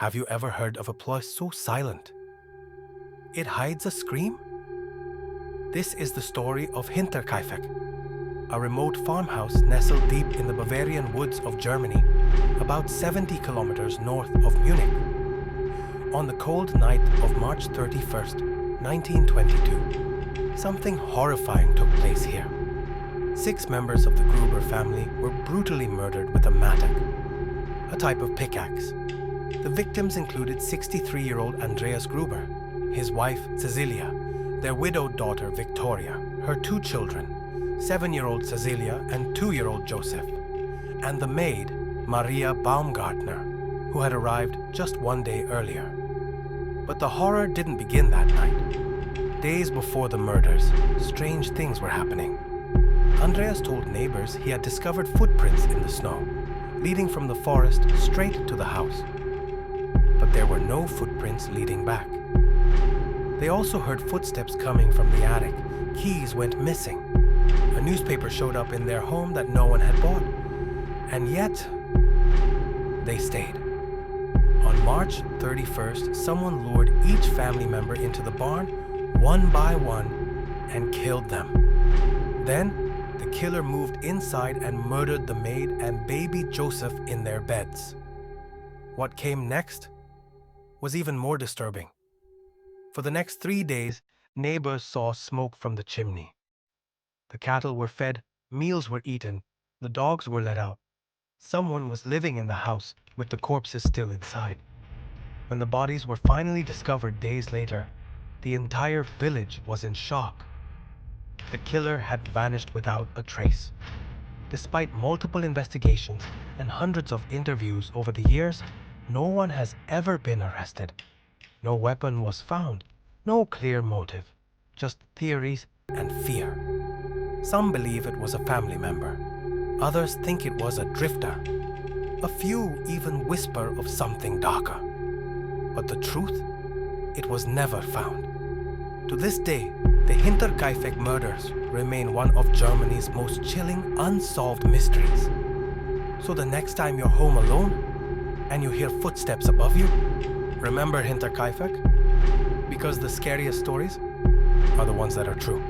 Have you ever heard of a place so silent it hides a scream? This is the story of Hinterkaifeck, a remote farmhouse nestled deep in the Bavarian woods of Germany, about 70 kilometers north of Munich. On the cold night of March 31st, 1922, something horrifying took place here. 6 members of the Gruber family were brutally murdered with a mattock, a type of pickaxe. The victims included 63-year-old Andreas Gruber, his wife Cecilia, their widowed daughter Victoria, her 2 children, 7-year-old Cecilia and 2-year-old Joseph, and the maid Maria Baumgartner, who had arrived just 1 day earlier. But the horror didn't begin that night. Days before the murders, strange things were happening. Andreas told neighbors he had discovered footprints in the snow, leading from the forest straight to the house. But there were no footprints leading back. They also heard footsteps coming from the attic. Keys went missing. A newspaper showed up in their home that no one had bought. And yet, they stayed. On March 31st, someone lured each family member into the barn, one by one, and killed them. Then, the killer moved inside and murdered the maid and baby Joseph in their beds. What came next was even more disturbing. For the next 3 days, neighbors saw smoke from the chimney. The cattle were fed, meals were eaten, the dogs were let out. Someone was living in the house with the corpses still inside. When the bodies were finally discovered days later, the entire village was in shock. The killer had vanished without a trace. Despite multiple investigations and hundreds of interviews over the years, no one has ever been arrested. No weapon was found, no clear motive, just theories and fear. Some believe it was a family member. Others think it was a drifter. A few even whisper of something darker. But the truth? It was never found. To this day, the Hinterkaifeck murders remain one of Germany's most chilling, unsolved mysteries. So the next time you're home alone and you hear footsteps above you, remember Hinterkaifeck, because the scariest stories are the ones that are true.